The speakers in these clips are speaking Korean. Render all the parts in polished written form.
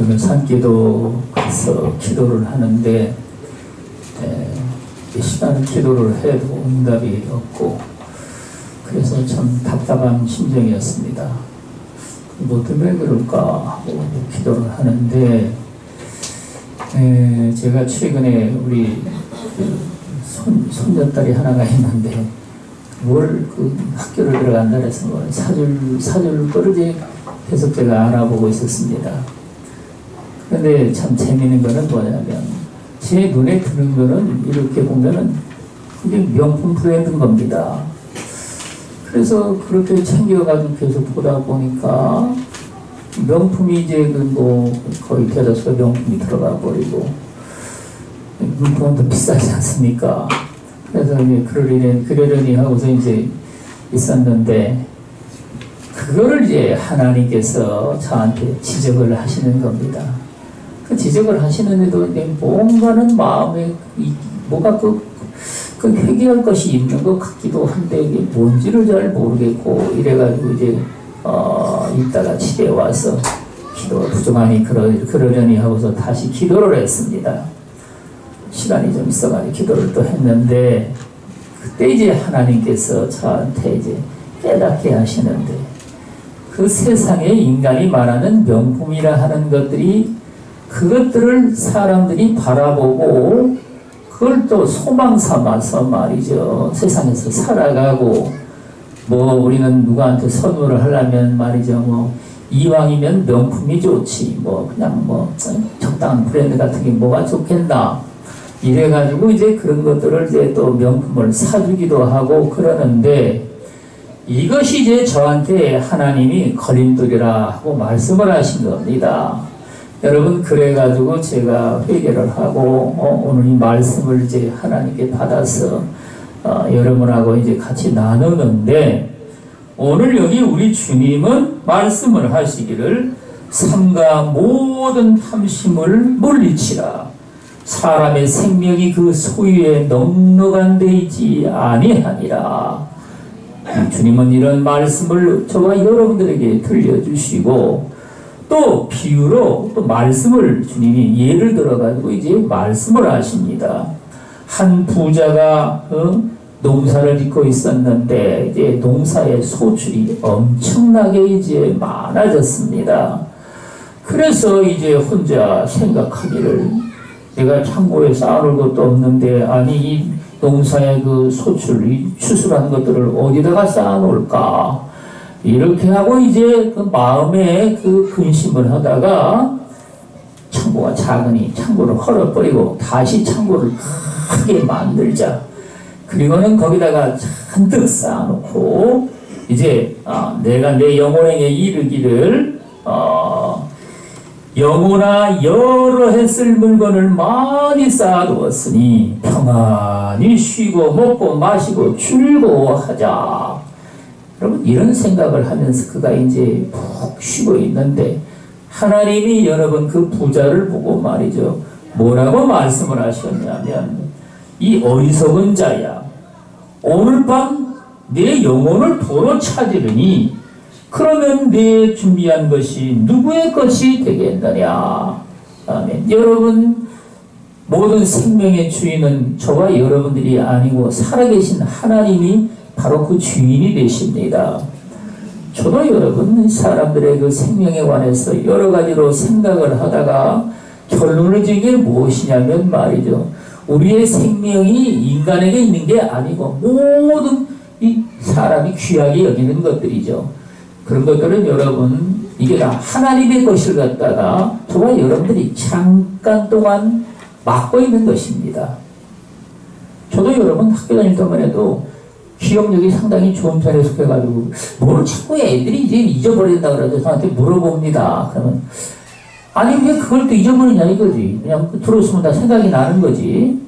요즘에 산기도 가서 기도를 하는데 시간을 기도를 해도 응답이 없고 그래서 참 답답한 심정이었습니다. 뭐 때문에 그럴까 하고 기도를 하는데 제가 최근에 우리 손녀딸이 하나가 있는데 뭘 그 학교를 들어간다 해서 뭐 사줄 거를 이제 계속 제가 알아보고 있었습니다. 그런데 참 재미있는 거는 뭐냐면 제 눈에 드는 거는 이렇게 보면은 그게 명품 브랜드인 겁니다. 그래서 그렇게 챙겨가지고 계속 보다 보니까 명품이 이제 그 뭐 거의 대다수가 명품이 들어가 버리고 물품은 더 비싸지 않습니까? 그래서 이제 그러려니 하고서 이제 있었는데 그거를 이제 하나님께서 저한테 지적을 하시는 겁니다. 그 지적을 하시는데도 뭔가는 마음에 뭐가 그 회개할 것이 있는 것 같기도 한데 이게 뭔지를 잘 모르겠고 이래가지고 이제 이따가 집에 와서 기도가 부족하니 그러려니 하고서 다시 기도를 했습니다. 시간이 좀 있어가지고 기도를 또 했는데 그때 이제 하나님께서 저한테 이제 깨닫게 하시는데 그 세상에 인간이 말하는 명품이라 하는 것들이 그것들을 사람들이 바라보고 그걸 또 소망 삼아서 말이죠. 세상에서 살아가고 뭐 우리는 누구한테 선물을 하려면 말이죠. 뭐 이왕이면 명품이 좋지 뭐 그냥 뭐 적당한 브랜드 같은 게 뭐가 좋겠나 이래가지고 이제 그런 것들을 이제 또 명품을 사주기도 하고 그러는데 이것이 이제 저한테 하나님이 걸림돌이라 하고 말씀을 하신 겁니다. 여러분 그래가지고 제가 회개를 하고 오늘 이 말씀을 이제 하나님께 받아서 여러분하고 이제 같이 나누는데 오늘 여기 우리 주님은 말씀을 하시기를 삼가 모든 탐심을 물리치라 사람의 생명이 그 소유에 넉넉한 데 있지 아니하니라. 주님은 이런 말씀을 저와 여러분들에게 들려주시고 또 비유로 또 말씀을 주님이 예를 들어가지고 이제 말씀을 하십니다. 한 부자가 농사를 짓고 있었는데 이제 농사의 소출이 엄청나게 이제 많아졌습니다. 그래서 이제 혼자 생각하기를 내가 창고에 쌓아놓을 것도 없는데 아니 이 농사의 그 소출, 이 추수한 것들을 어디다가 쌓아놓을까 이렇게 하고 이제 그 마음에 그 근심을 하다가 창고가 작으니 창고를 헐어버리고 다시 창고를 크게 만들자. 그리고는 거기다가 잔뜩 쌓아놓고 이제 내가 내 영혼에게 이르기를 영혼아 여러 해 쓸 물건을 많이 쌓아두었으니 평안히 쉬고 먹고 마시고 즐거워하자. 여러분 이런 생각을 하면서 그가 이제 푹 쉬고 있는데 하나님이 여러분 그 부자를 보고 말이죠. 뭐라고 말씀을 하셨냐면 이 어리석은 자야 오늘 밤 내 영혼을 도로 찾으려니 그러면 내 준비한 것이 누구의 것이 되겠느냐. 아멘. 여러분 모든 생명의 주인은 저와 여러분들이 아니고 살아계신 하나님이 바로 그 주인이 되십니다. 저도 여러분 사람들의 그 생명에 관해서 여러 가지로 생각을 하다가 결론을 지은 게 무엇이냐면 말이죠. 우리의 생명이 인간에게 있는 게 아니고 모든 이 사람이 귀하게 여기는 것들이죠. 그런 것들은 여러분 이게 다 하나님의 것을 갖다가 저와 여러분들이 잠깐 동안 맡고 있는 것입니다. 저도 여러분 학교 다닐 때만 해도 기억력이 상당히 좋은 편에 속해가지고 뭘 자꾸 애들이 이제 잊어버린다 그래서 저한테 물어봅니다. 그러면 아니 왜 그걸 또 잊어버리냐 이거지. 그냥 들어있으면 다 생각이 나는 거지.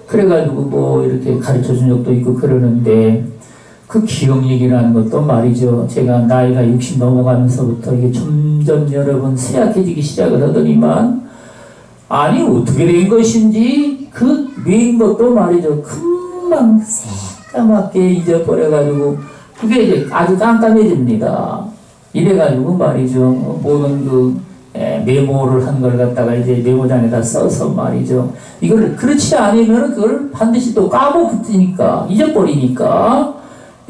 그래가지고 뭐 이렇게 가르쳐준 적도 있고 그러는데 그 기억력이라는 것도 말이죠. 제가 나이가 60 넘어가면서부터 이게 점점 여러분 쇠약해지기 시작을 하더니만 아니 어떻게 된 것인지 그 된 것도 말이죠. 금방 새까맣게 잊어버려가지고 그게 이제 아주 깜깜해집니다. 이래가지고 말이죠. 모든 그 메모를 한 걸 갖다가 이제 메모장에다 써서 말이죠. 이걸 그렇지 않으면 그걸 반드시 또 까먹으니까, 잊어버리니까,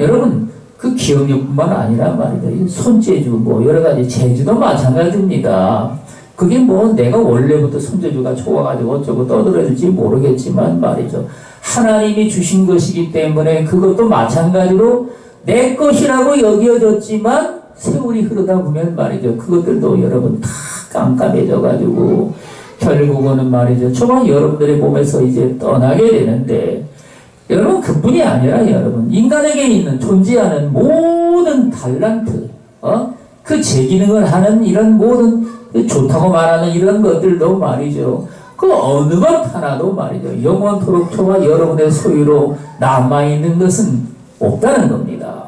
여러분, 그 기억력뿐만 아니라 말이죠. 손재주, 뭐, 여러 가지 재주도 마찬가지입니다. 그게 뭐 내가 원래부터 손재주가 좋아가지고 어쩌고 떠들어질지 모르겠지만 말이죠. 하나님이 주신 것이기 때문에 그것도 마찬가지로 내 것이라고 여겨졌지만 세월이 흐르다 보면 말이죠. 그것들도 여러분 다 깜깜해져가지고 결국은 말이죠. 정말 여러분들의 몸에서 이제 떠나게 되는데 여러분 그뿐이 아니라 여러분 인간에게 있는 존재하는 모든 달란트, 그 제기능을 하는 이런 모든 좋다고 말하는 이런 것들도 말이죠. 그 어느 것 하나도 말이죠. 영원토록 저와 여러분의 소유로 남아있는 것은 없다는 겁니다.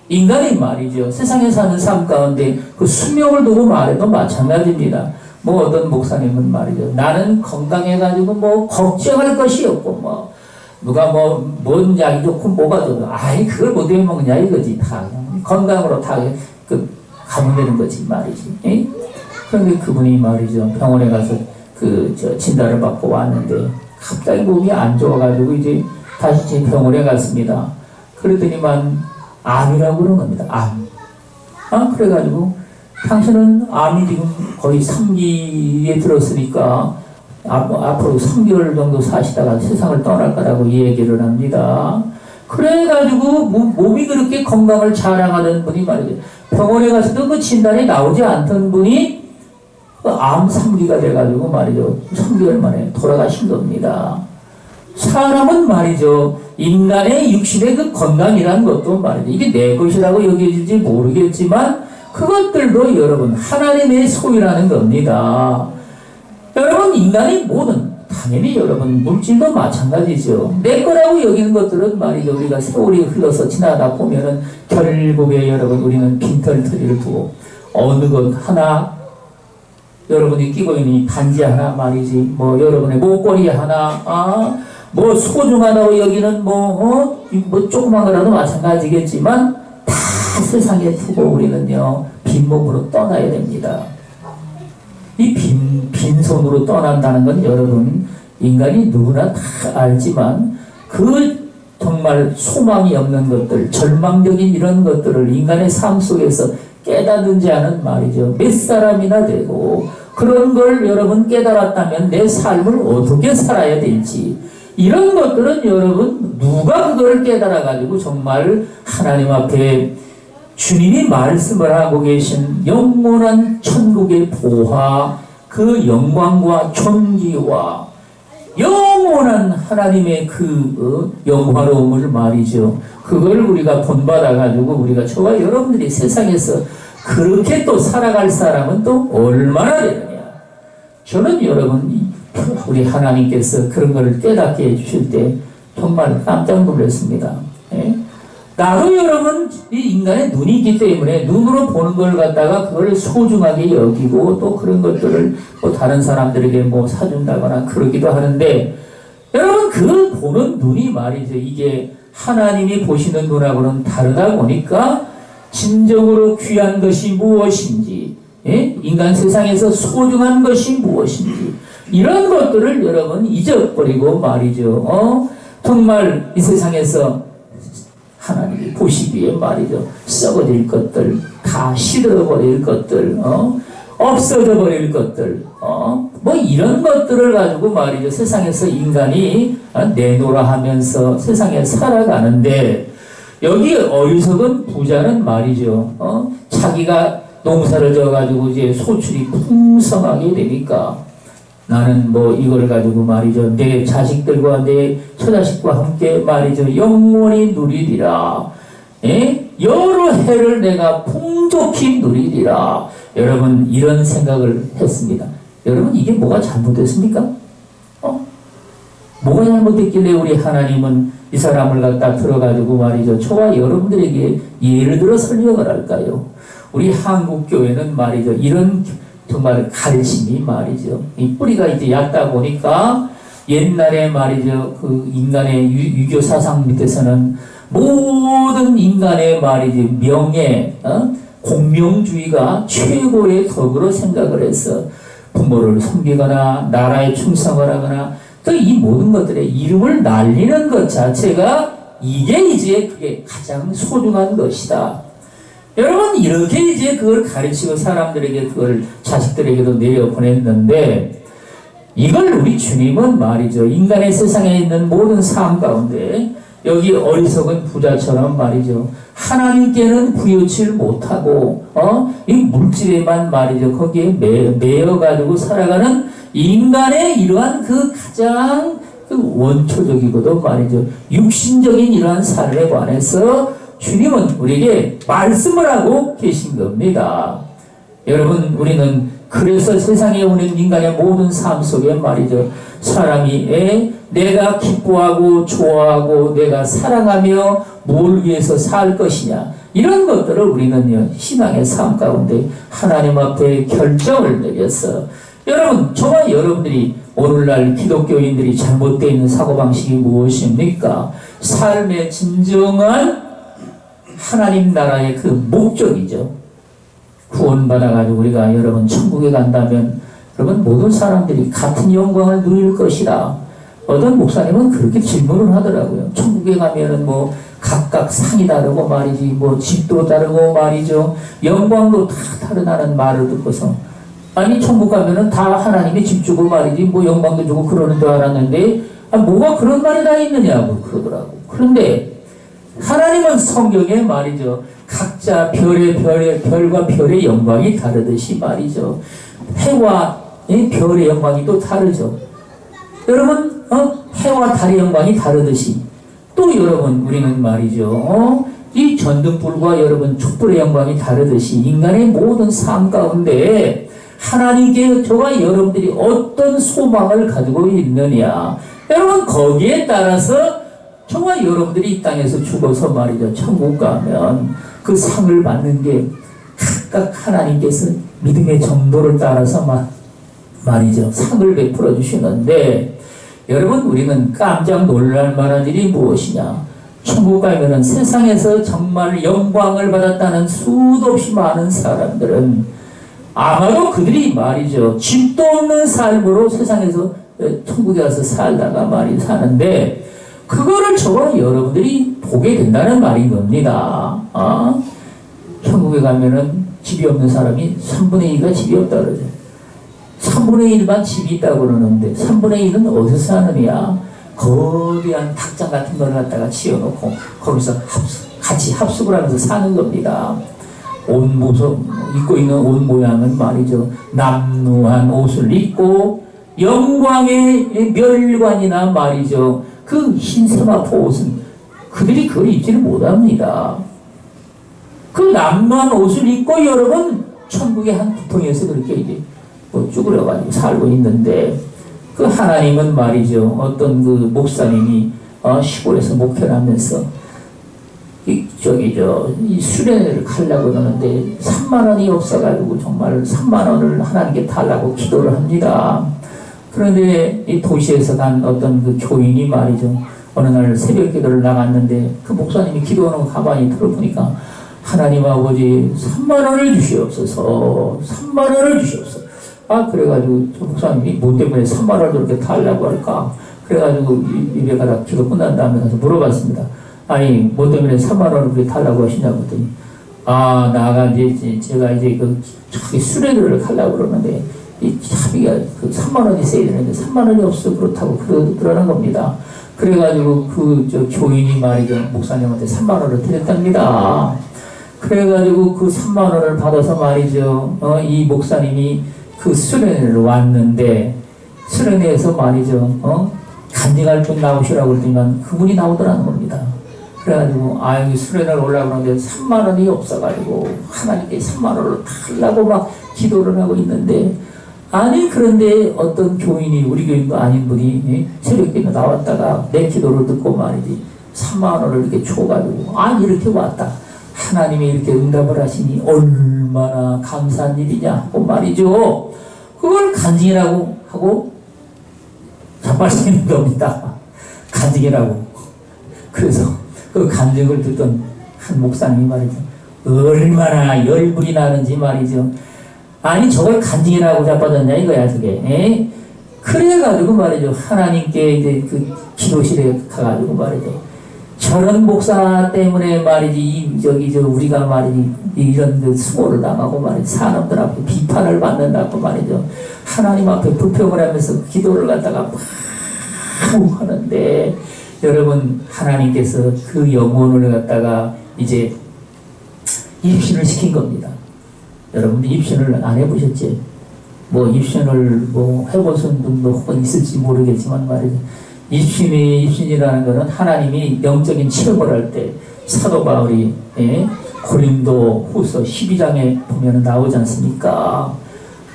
인간이 말이죠. 세상에 사는 삶 가운데 그 수명을 두고 말해도 마찬가지입니다. 뭐 어떤 목사님은 말이죠. 나는 건강해가지고 뭐 걱정할 것이 없고 뭐 누가 뭐 뭔 약이 좋고 뭐가 좋고 아이 그걸 못 해먹냐 이거지. 다 건강으로 다 가면 되는 거지 말이지. 에? 그런데 그분이 말이죠. 병원에 가서 진단을 받고 왔는데 갑자기 몸이 안 좋아가지고 이제 다시 제 병원에 갔습니다. 그러더니만 암이라고 그런 겁니다. 암. 그래가지고 당신은 암이 지금 거의 3기에 들었으니까 앞으로 3개월 정도 사시다가 세상을 떠날 거라고 얘기를 합니다. 그래가지고 몸이 그렇게 건강을 자랑하는 분이 말이죠. 병원에 가서도 그 진단이 나오지 않던 분이 암 3기가 돼가지고 말이죠. 3개월 만에 돌아가신 겁니다. 사람은 말이죠. 인간의 육신의 그 건강이라는 것도 말이죠. 이게 내 것이라고 여겨질지 모르겠지만 그것들도 여러분 하나님의 소유라는 겁니다. 여러분 인간의 모든 당연히 여러분 물질도 마찬가지죠. 내 거라고 여기는 것들은 말이죠. 우리가 세월이 흘러서 지나다 보면은 결국에 여러분 우리는 빈털터리를 두고 어느 것 하나 여러분이 끼고 있는 반지 하나 말이지 뭐 여러분의 목걸이 하나 뭐 소중하다고 여기는 뭐 조그만 거라도 마찬가지겠지만 다 세상에 두고 우리는요 빈몸으로 떠나야 됩니다. 이 빈손으로 떠난다는 건 여러분 인간이 누구나 다 알지만 그 정말 소망이 없는 것들 절망적인 이런 것들을 인간의 삶 속에서 깨닫는지 않은 말이죠. 몇 사람이나 되고 그런 걸 여러분 깨달았다면 내 삶을 어떻게 살아야 될지 이런 것들은 여러분 누가 그걸 깨달아가지고 정말 하나님 앞에 주님이 말씀을 하고 계신 영원한 천국의 보화 그 영광과 존귀와 영원한 하나님의 그 영화로움을 말이죠. 그걸 우리가 본받아가지고 우리가 저와 여러분들이 세상에서 그렇게 또 살아갈 사람은 또 얼마나 되느냐. 저는 여러분 우리 하나님께서 그런 걸 깨닫게 해주실 때 정말 깜짝 놀랐습니다. 예? 나도 여러분 이 인간의 눈이 있기 때문에 눈으로 보는 걸 갖다가 그걸 소중하게 여기고 또 그런 것들을 뭐 다른 사람들에게 뭐 사준다거나 그러기도 하는데 여러분 그 보는 눈이 말이죠. 이게 하나님이 보시는 눈하고는 다르다 보니까 진정으로 귀한 것이 무엇인지 예? 인간 세상에서 소중한 것이 무엇인지 이런 것들을 여러분 잊어버리고 말이죠. 정말 이 세상에서 하나님이 보시기에 말이죠. 썩어질 것들, 다 시들어버릴 것들, 없어져 버릴 것들, 뭐 이런 것들을 가지고 말이죠. 세상에서 인간이 내놓으라 하면서 세상에 살아가는데 여기 어리석은 부자는 말이죠. 자기가 농사를 져가지고 이제 소출이 풍성하게 되니까 나는 뭐 이걸 가지고 말이죠. 내 자식들과 내 처자식과 함께 말이죠. 영원히 누리리라. 예? 여러 해를 내가 풍족히 누리리라. 여러분 이런 생각을 했습니다. 여러분 이게 뭐가 잘못됐습니까? 뭐가 잘못됐길래 우리 하나님은 이 사람을 갖다 들어가지고 말이죠. 저와 여러분들에게 예를 들어 설명을 할까요? 우리 한국교회는 말이죠. 이런 정말 가르침이 말이죠. 이 뿌리가 이제 얕다 보니까 옛날에 말이죠. 그 인간의 유교 사상 밑에서는 모든 인간의 말이죠. 명예, 공명주의가 최고의 덕으로 생각을 해서 부모를 섬기거나 나라에 충성을 하거나 또 이 모든 것들의 이름을 날리는 것 자체가 이게 이제 그게 가장 소중한 것이다. 여러분 이렇게 이제 그걸 가르치고 사람들에게 그걸 자식들에게도 내려보냈는데 이걸 우리 주님은 말이죠. 인간의 세상에 있는 모든 삶 가운데 여기 어리석은 부자처럼 말이죠. 하나님께는 부여치를 못하고 이 물질에만 말이죠. 거기에 매여가지고 살아가는 인간의 이러한 그 가장 그 원초적이고도 말이죠. 육신적인 이러한 삶에 관해서 주님은 우리에게 말씀을 하고 계신 겁니다. 여러분 우리는 그래서 세상에 오는 인간의 모든 삶 속에 말이죠. 사람이 내가 기뻐하고 좋아하고 내가 사랑하며 뭘 위해서 살 것이냐 이런 것들을 우리는 신앙의 삶 가운데 하나님 앞에 결정을 내려서 여러분 저와 여러분들이 오늘날 기독교인들이 잘못되어 있는 사고방식이 무엇입니까? 삶의 진정한 하나님 나라의 그 목적이죠. 구원받아가지고 우리가 여러분 천국에 간다면 여러분 모든 사람들이 같은 영광을 누릴 것이다. 어떤 목사님은 그렇게 질문을 하더라고요. 천국에 가면은 뭐 각각 상이 다르고 말이지 뭐 집도 다르고 말이죠. 영광도 다 다르다는 말을 듣고서 아니 천국 가면은 다 하나님이 집 주고 말이지 뭐 영광도 주고 그러는 줄 알았는데 뭐가 그런 말이 다 있느냐고 그러더라고. 그런데 하나님은 성경에 말이죠. 각자 별과 별의 영광이 다르듯이 말이죠. 해와 별의 영광이 또 다르죠. 여러분 해와 달의 영광이 다르듯이 또 여러분 우리는 말이죠. 이 전등불과 여러분 촛불의 영광이 다르듯이 인간의 모든 삶 가운데 하나님께 저와 여러분들이 어떤 소망을 가지고 있느냐 여러분 거기에 따라서 저와 여러분들이 이 땅에서 죽어서 말이죠. 천국 가면 그 상을 받는 게 각각 하나님께서 믿음의 정도를 따라서 말이죠. 상을 베풀어 주시는데 여러분 우리는 깜짝 놀랄 만한 일이 무엇이냐. 천국 가면은 세상에서 정말 영광을 받았다는 수도 없이 많은 사람들은 아마도 그들이 말이죠. 집도 없는 삶으로 세상에서 천국에 가서 살다가 말이 사는데 그거를 저와 여러분들이 보게 된다는 말인 겁니다. 천국에 가면은 집이 없는 사람이 3분의 2가 집이 없다 그러죠. 3분의 1만 집이 있다고 그러는데 3분의 1은 어디서 사느냐. 거대한 닭장 같은 걸 갖다가 지어놓고 거기서 같이 합숙을 하면서 사는 겁니다. 입고 있는 옷 모양은 말이죠. 남루한 옷을 입고 영광의 멸관이나 말이죠. 그 흰 세마포 옷은 그들이 그걸 입지를 못합니다. 그 남루한 옷을 입고 여러분 천국의 한 부통에서 그렇게 이제 쭈그려가지고 살고 있는데 그 하나님은 말이죠. 어떤 그 목사님이 시골에서 목회를 하면서 이 수련회를 가려고 그러는데 3만 원이 없어가지고 정말 3만 원을 하나님께 달라고 기도를 합니다. 그런데 이 도시에서 간 어떤 그 교인이 말이죠. 어느 날 새벽 기도를 나갔는데 그 목사님이 기도하는 거 가만히 들어보니까 하나님 아버지 3만 원을 주시옵소서. 3만 원을 주시옵소서. 그래가지고 저 목사님이 뭐 때문에 3만 원을 그렇게 달라고 할까? 그래가지고 입에 가다 기도 끝난 다음에 가서 물어봤습니다. 아니 뭐 때문에 3만 원을 그렇게 달라고 하시냐고 했더니 나가 이제 제가 이제 저기 수련회를 가려고 그러는데 이 차비가 그 3만 원이 있어야 되는데 3만 원이 없어 그렇다고 그러는 겁니다. 그래가지고 저 교인이 말이죠. 목사님한테 3만 원을 드렸답니다. 그래가지고 그 3만 원을 받아서 말이죠. 이 목사님이 그 수련회를 왔는데 수련회에서 말이죠. 간증할 분 나오시라고 그랬더니 그분이 나오더라는 겁니다. 그래가지고 여기 수련회를 올라가는데 3만 원이 없어가지고 하나님께 3만 원을 달라고 막 기도를 하고 있는데 그런데 어떤 교인이 우리 교인도 아닌 분이 새벽에 나왔다가 내 기도를 듣고 말이지 3만 원을 이렇게 줘가지고 이렇게 왔다. 하나님이 이렇게 응답을 하시니 얼마나 감사한 일이냐 하고 말이죠. 그걸 간증이라고 하고 자빠지는 겁니다. 간증이라고. 그래서 그 간증을 듣던 한 목사님이 말이죠. 얼마나 열불이 나는지 말이죠. 아니 저걸 간직이라고 자빠졌냐 이거야 저게. 에? 그래가지고 말이죠. 하나님께 이제 그 기도실에 가가지고 말이죠. 저런 목사 때문에 말이지 우리가 말이지 이런 그 수고를 당하고 말이지 사람들 앞에 비판을 받는다고 말이죠. 하나님 앞에 불평을 하면서 기도를 갖다가 막 하는데 여러분 하나님께서 그 영혼을 갖다가 이제 입신을 시킨 겁니다. 여러분들 입신을 안 해보셨지? 뭐 입신을 뭐 해보신 분도 혹은 있을지 모르겠지만 말이죠. 입신이라는 것은 하나님이 영적인 체험을 할 때 사도 바울이 고린도 후서 12장에 보면 나오지 않습니까?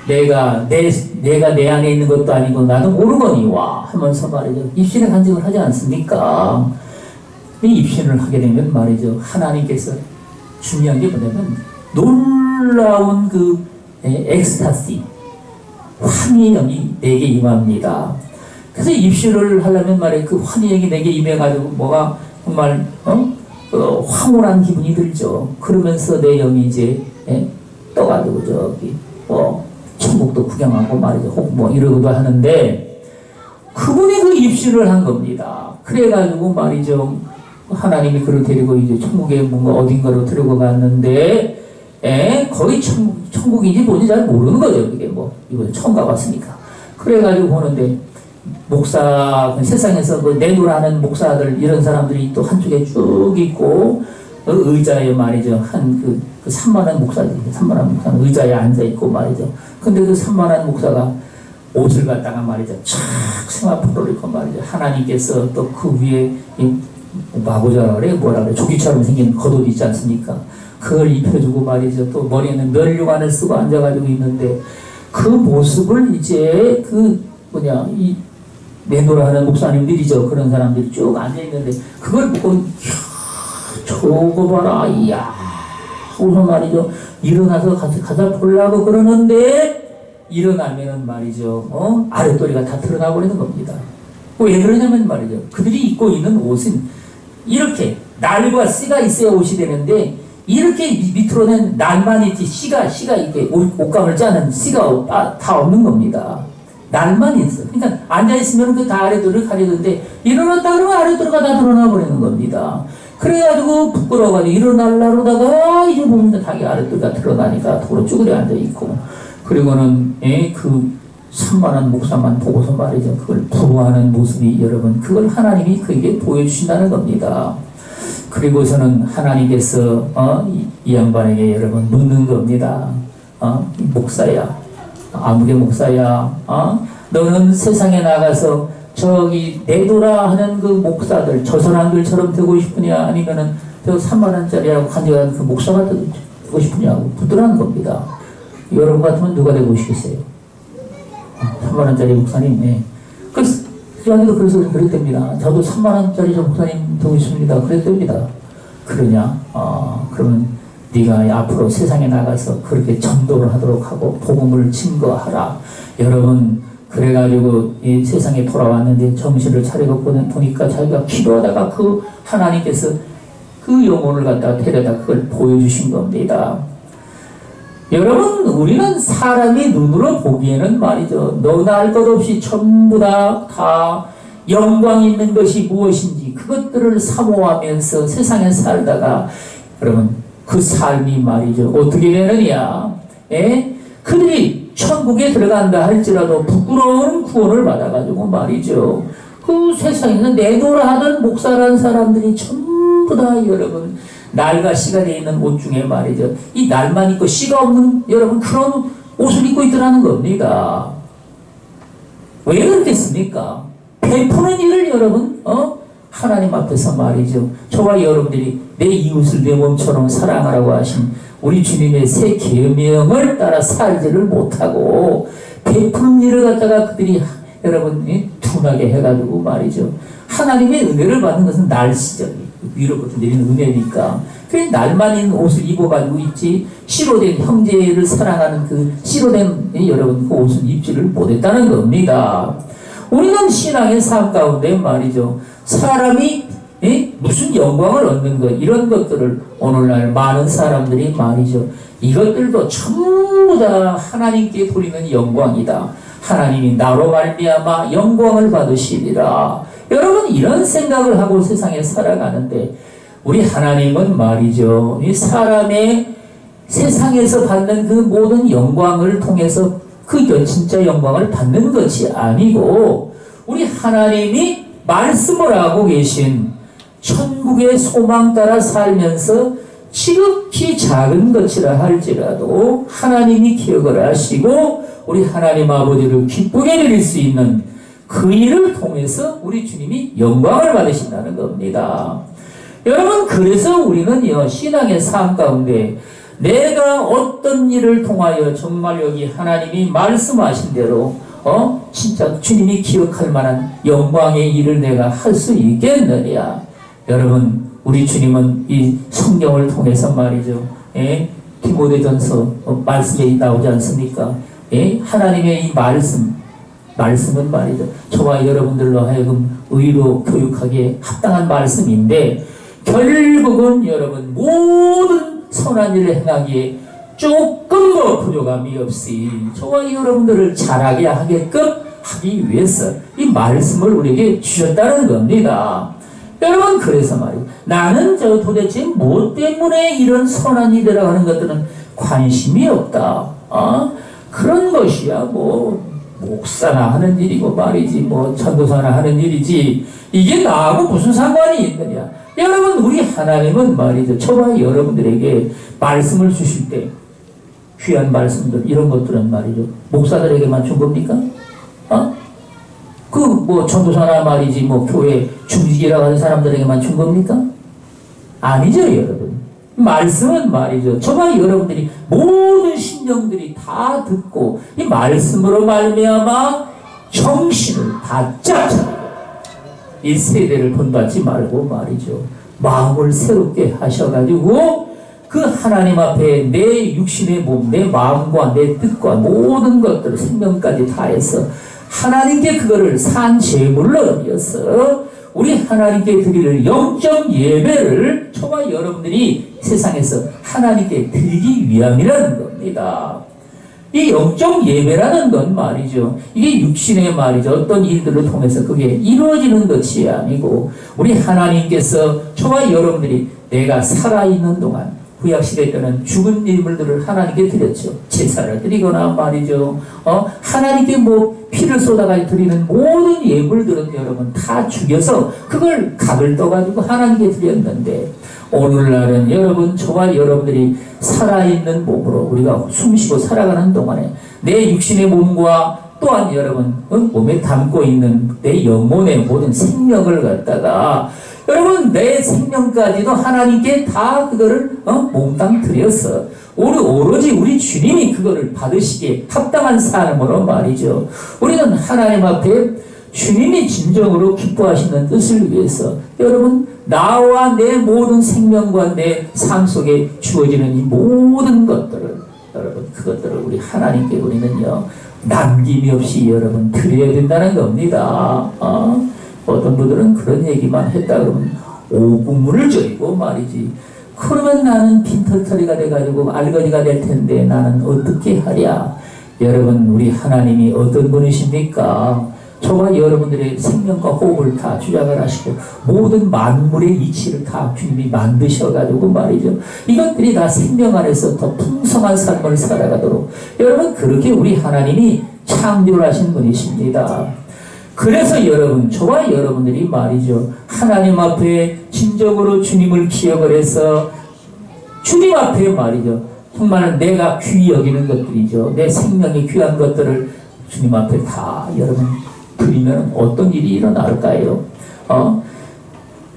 내가 내 안에 있는 것도 아니고 나도 모르거니와 하면서 말이죠. 입신의 간증을 하지 않습니까? 이 입신을 하게 되면 말이죠. 하나님께서 중요한 게 뭐냐면 놀라운 그 엑스타시 환희의 영이 내게 임합니다. 그래서 입신을 하려면 말이에요. 그 환희의 영이 내게 임해가지고 뭐가 정말 황홀한 기분이 들죠. 그러면서 내 영이 이제 떠가지고 저기 천국도 구경하고 말이죠. 혹 뭐 이러기도 하는데 그분이 그 입신을 한 겁니다. 그래가지고 말이죠. 하나님이 그를 데리고 이제 천국에 뭔가 어딘가로 들고 갔는데 거의 천국인지 뭔지 잘 모르는 거죠. 그게 뭐 이거 처음 가봤으니까. 그래가지고 보는데 목사 세상에서 그 내노라는 목사들 이런 사람들이 또 한쪽에 쭉 있고 의자에 말이죠. 한 그 산만한 목사지. 산만한 목사는 의자에 앉아 있고 말이죠. 근데 그 산만한 목사가 옷을 갖다가 말이죠. 촥 세마포를 입고 말이죠. 하나님께서 또 그 위에 마보자라 그래 뭐라 그래 조기처럼 생긴 겉옷 있지 않습니까? 그걸 입혀주고 말이죠. 또 머리에는 면류관을 쓰고 앉아가지고 있는데 그 모습을 이제 이 내노라 하는 목사님들이죠. 그런 사람들이 쭉 앉아있는데 그걸 보고 저거 봐라 이야 우선 말이죠. 일어나서 가서 보려고 그러는데 일어나면은 말이죠. 아랫도리가 다 드러나 버리는 겁니다. 왜 그러냐면 말이죠. 그들이 입고 있는 옷은 이렇게 날과 씨가 있어야 옷이 되는데 이렇게 밑으로는 날만 있지 씨가 이렇게 옷감을 짜는 씨가 다 없는 겁니다. 날만 있어. 그러니까 앉아있으면 그 다 아래도를 가리는데 일어났다 그러면 아래도가 다 드러나 버리는 겁니다. 그래가지고 부끄러워가지고 일어나려다가 이제 보면 자기 아래도가 드러나니까 도로 쭈그려 앉아있고 그리고는 그 산만한 목사만 보고서 말이죠. 그걸 부러워하는 모습이 여러분 그걸 하나님이 그에게 보여주신다는 겁니다. 그리고서는 하나님께서 이 양반에게 여러분 묻는 겁니다. 목사야 아무개 목사야 너는 세상에 나가서 저기 내도라 하는 그 목사들 저 사람들처럼 되고 싶으냐 아니면은 저 3만원짜리라고 간직한 그 목사가 되고 싶으냐고 묻더라는 겁니다. 여러분 같으면 누가 되고 싶겠어요? 3만원짜리 목사님 그래서 그랬답니다. 저도 3만원짜리 저 목사님 되고 싶습니다. 그랬답니다. 그러냐? 그러면 네가 앞으로 세상에 나가서 그렇게 전도를 하도록 하고 복음을 증거하라. 여러분 그래가지고 이 세상에 돌아왔는데 정신을 차리고 보니까 자기가 기도하다가 그 하나님께서 그 영혼을 갖다가 데려다 그걸 보여주신 겁니다. 여러분 우리는 사람이 눈으로 보기에는 말이죠. 너나 할 것 없이 전부 다 영광 있는 것이 무엇인지 그것들을 사모하면서 세상에 살다가 여러분 그 삶이 말이죠. 어떻게 되느냐. 그들이 천국에 들어간다 할지라도 부끄러운 구원을 받아가지고 말이죠. 그 세상에는 내도라 하던 목사라는 사람들이 전부 다 여러분 날과 씨가 되어 있는 옷 중에 말이죠. 이 날만 있고 씨가 없는 여러분 그런 옷을 입고 있더라는 겁니다. 왜 그렇겠습니까? 베푸는 일을 여러분 하나님 앞에서 말이죠. 저와 여러분들이 내 이웃을 내 몸처럼 사랑하라고 하신 우리 주님의 새 계명을 따라 살지를 못하고 베푸는 일을 갖다가 그들이 여러분 둔하게 해가지고 말이죠. 하나님의 은혜를 받는 것은 날씨적이 위로부터 내리는 은혜니까 그래 날만 있는 옷을 입어가지고 있지 씨로 된 형제를 사랑하는 그 씨로 된 여러분 그 옷을 입지를 못했다는 겁니다. 우리는 신앙의 삶 가운데 말이죠. 사람이 무슨 영광을 얻는 것, 이런 것들을 오늘날 많은 사람들이 말이죠. 이것들도 전부 다 하나님께 돌리는 영광이다. 하나님이 나로 말미암아 영광을 받으시리라. 여러분, 이런 생각을 하고 세상에 살아가는데, 우리 하나님은 말이죠, 이 사람의 세상에서 받는 그 모든 영광을 통해서 그 진짜 영광을 받는 것이 아니고, 우리 하나님이 말씀을 하고 계신 천국의 소망 따라 살면서 지극히 작은 것이라 할지라도 하나님이 기억을 하시고 우리 하나님 아버지를 기쁘게 드릴 수 있는 그 일을 통해서 우리 주님이 영광을 받으신다는 겁니다. 여러분, 그래서 우리는요, 신앙의 삶 가운데 내가 어떤 일을 통하여 정말 여기 하나님이 말씀하신 대로 진짜 주님이 기억할 만한 영광의 일을 내가 할 수 있겠느냐. 여러분, 우리 주님은 이 성경을 통해서 말이죠, 디모데전서 말씀에 나오지 않습니까? 하나님의 이 말씀은 말이죠, 저와 여러분들로 하여금 의로 교육하기에 합당한 말씀인데, 결국은 여러분 모든 선한 일을 행하기에 조금도 부족함이 없이 저와 여러분들을 잘하게 하게끔 하기 위해서 이 말씀을 우리에게 주셨다는 겁니다. 여러분, 그래서 말이에요, 나는 도대체 뭐 때문에 이런 선한 일이라고 하는 것들은 관심이 없다. 그런 것이야 뭐 목사나 하는 일이고 말이지, 뭐 전도사나 하는 일이지, 이게 나하고 무슨 상관이 있느냐. 여러분, 우리 하나님은 말이죠, 저와 여러분들에게 말씀을 주실 때 귀한 말씀들, 이런 것들은 말이죠, 목사들에게만 준 겁니까? 뭐 전도사나 말이지, 뭐 교회 중직이라고 하는 사람들에게만 준 겁니까? 아니죠, 여러분. 말씀은 말이죠, 저와 여러분들이 모든 신령들이 다 듣고 이 말씀으로 말미암아 정신을 바짝 차리고 이 세대를 본받지 말고 말이죠, 마음을 새롭게 하셔가지고 그 하나님 앞에 내 육신의 몸, 내 마음과 내 뜻과 모든 것들을 생명까지 다해서 하나님께 그거를 산 제물로 드려서 우리 하나님께 드릴 영적 예배를 저와 여러분들이 세상에서 하나님께 드리기 위함이라는 겁니다. 이 영적 예배라는 건 말이죠, 이게 육신의 말이죠, 어떤 일들을 통해서 그게 이루어지는 것이 아니고, 우리 하나님께서 저와 여러분들이 내가 살아있는 동안, 구약시대 때는 죽은 예물들을 하나님께 드렸죠. 제사를 드리거나 말이죠, 하나님께 뭐 피를 쏟아가 드리는 모든 예물들은 여러분 다 죽여서 그걸 각을 떠가지고 하나님께 드렸는데, 오늘날은 여러분, 저와 여러분들이 살아있는 몸으로 우리가 숨쉬고 살아가는 동안에 내 육신의 몸과 또한 여러분 몸에 담고 있는 내 영혼의 모든 생명을 갖다가 여러분 내 생명까지도 하나님께 다 그거를 몽땅 드려서 오로지 우리 주님이 그거를 받으시기에 합당한 삶으로 말이죠, 우리는 하나님 앞에 주님이 진정으로 기뻐하시는 뜻을 위해서 여러분 나와 내 모든 생명과 내 삶 속에 주어지는 이 모든 것들을 여러분 그것들을 우리 하나님께 우리는요 남김이 없이 여러분 드려야 된다는 겁니다. 어떤 분들은 그런 얘기만 했다 그러면 오금물을 저리고 말이지, 그러면 나는 빈털터리가 돼가지고 알거지가 될 텐데 나는 어떻게 하랴. 여러분, 우리 하나님이 어떤 분이십니까? 저와 여러분들의 생명과 호흡을 다 주장을 하시고 모든 만물의 이치를 다 주님이 만드셔가지고 말이죠, 이것들이 다 생명 안에서 더 풍성한 삶을 살아가도록 여러분 그렇게 우리 하나님이 창조를 하신 분이십니다. 그래서 여러분, 저와 여러분들이 말이죠, 하나님 앞에 진정으로 주님을 기억을 해서 주님 앞에 말이죠, 정말 내가 귀히 여기는 것들이죠, 내 생명이 귀한 것들을 주님 앞에 다 여러분 드리면 어떤 일이 일어날까요?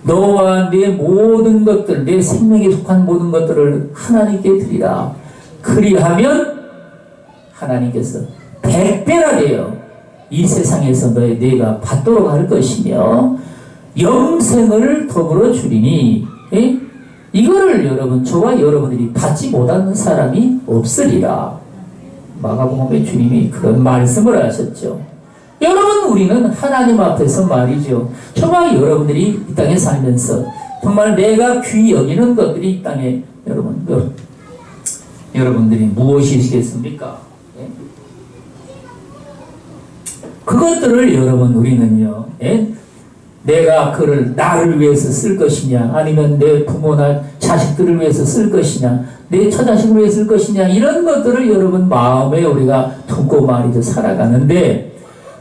너와 내 모든 것들, 내 생명에 속한 모든 것들을 하나님께 드리라. 그리하면 하나님께서 100배나 되어 이 세상에서 내가 받도록 할 것이며 영생을 더불어 주리니, 이거를 여러분 저와 여러분들이 받지 못하는 사람이 없으리라. 마가복음에 주님이 그런 말씀을 하셨죠. 여러분, 우리는 하나님 앞에서 말이죠. 정말 여러분들이 이 땅에 살면서 정말 내가 귀히 여기는 것들이 이 땅에 여러분들이 무엇이시겠습니까? 예? 그것들을 여러분 우리는요. 예? 내가 그를 나를 위해서 쓸 것이냐, 아니면 내 부모나 자식들을 위해서 쓸 것이냐, 내 처자식을 위해서 쓸 것이냐, 이런 것들을 여러분 마음에 우리가 두고 말이죠 살아가는데,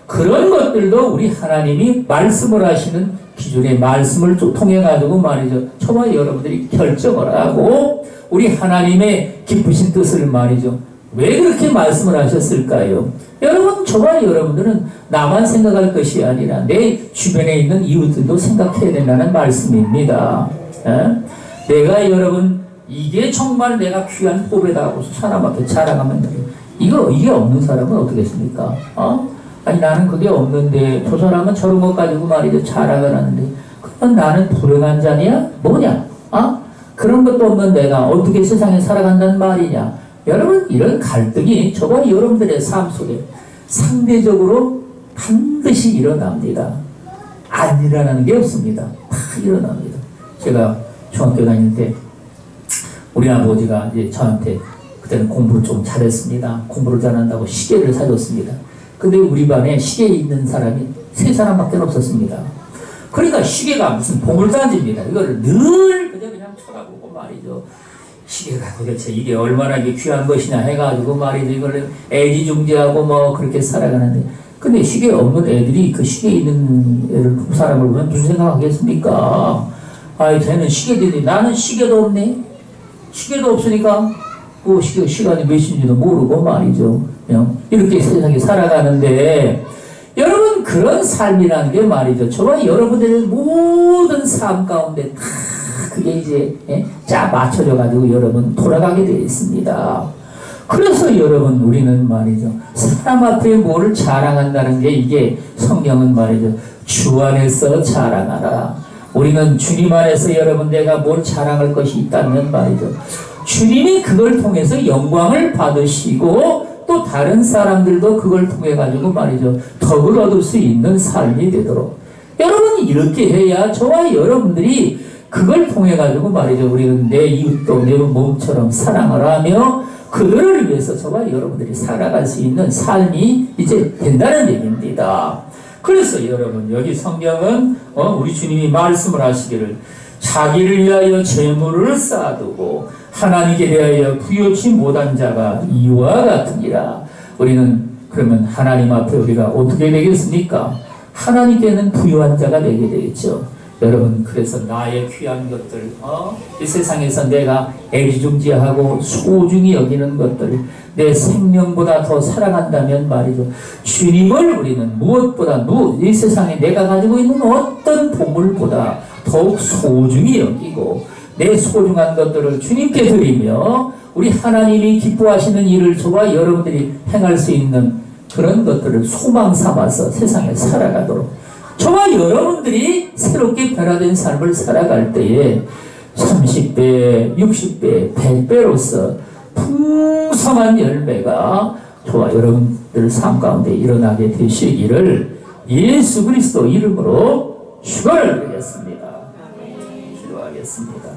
그런 것들도 우리 하나님이 말씀을 하시는 기존의 말씀을 통해 가지고 말이죠 저와 여러분들이 결정을 하고 우리 하나님의 기쁘신 뜻을 말이죠 왜 그렇게 말씀을 하셨을까요? 여러분, 저와 여러분들은 나만 생각할 것이 아니라 내 주변에 있는 이웃들도 생각해야 된다는 말씀입니다. 내가 여러분 이게 정말 내가 귀한 보배다 하고서 사람 앞에 자랑하면 이게 없는 사람은 어떻겠습니까? 아니 나는 그게 없는데 저 사람은 저런 것 가지고 말이죠 자랑을 하는데 그건 나는 불행한 자냐? 뭐냐? 그런 것도 없는 내가 어떻게 세상에 살아간다는 말이냐? 여러분, 이런 갈등이 저와 여러분들의 삶 속에 상대적으로 반드시 일어납니다. 안 일어나는 게 없습니다. 다 일어납니다. 제가 중학교 다닐 때 우리 아버지가 이제 저한테 그때는 공부를 좀 잘했습니다. 공부를 잘한다고 시계를 사줬습니다. 근데 우리 반에 시계 있는 사람이 3사람밖에 없었습니다. 그러니까 시계가 무슨 보물단지입니다. 이거를 늘 그냥 쳐다보고 말이죠. 시계가 도대체 이게 얼마나 이게 귀한 것이냐 해가지고 말이죠. 이걸 애지중지하고 뭐 그렇게 살아가는데, 근데 시계 없는 애들이 그 시계 있는 애를 사람을 보면 무슨 생각하겠습니까? 아이, 쟤는 시계들이, 나는 시계도 없네. 시계도 없으니까 그 시간이 몇 시인지도 모르고 말이죠. 그냥 이렇게 세상에 살아가는데, 여러분, 그런 삶이라는 게 말이죠. 저와 여러분들의 모든 삶 가운데 다 그게 이제 짜 맞춰져 가지고 여러분 돌아가게 되어 있습니다. 그래서 여러분 우리는 말이죠 사람 앞에 뭐를 자랑한다는 게 이게 성경은 말이죠 주 안에서 자랑하라. 우리는 주님 안에서 여러분 내가 뭘 자랑할 것이 있다면 말이죠 주님이 그걸 통해서 영광을 받으시고 또 다른 사람들도 그걸 통해 가지고 말이죠 덕을 얻을 수 있는 삶이 되도록 여러분 이렇게 해야 저와 여러분들이 그걸 통해 가지고 말이죠 우리는 내 이웃도 내 몸처럼 사랑을 하며 그들을 위해서 저와 여러분들이 살아갈 수 있는 삶이 이제 된다는 얘기입니다. 그래서 여러분 여기 성경은 우리 주님이 말씀을 하시기를 자기를 위하여 재물을 쌓아두고 하나님께 대하여 부여치 못한 자가 이와 같으니라. 우리는 그러면 하나님 앞에 우리가 어떻게 되겠습니까? 하나님께는 부유한 자가 되게 되겠죠. 여러분, 그래서 나의 귀한 것들, 이 세상에서 내가 애지중지하고 소중히 여기는 것들, 내 생명보다 더 사랑한다면 말이죠. 주님을 우리는 무엇보다 이 세상에 내가 가지고 있는 어떤 보물보다 더욱 소중히 여기고 내 소중한 것들을 주님께 드리며 우리 하나님이 기뻐하시는 일을 저와 여러분들이 행할 수 있는 그런 것들을 소망 삼아서 세상에 살아가도록 저와 여러분들이 새롭게 변화된 삶을 살아갈 때에 30배, 60배, 100배로서 풍성한 열매가 저와 여러분들 삶 가운데 일어나게 되시기를 예수 그리스도 이름으로 축원을 드리겠습니다. 기도하겠습니다.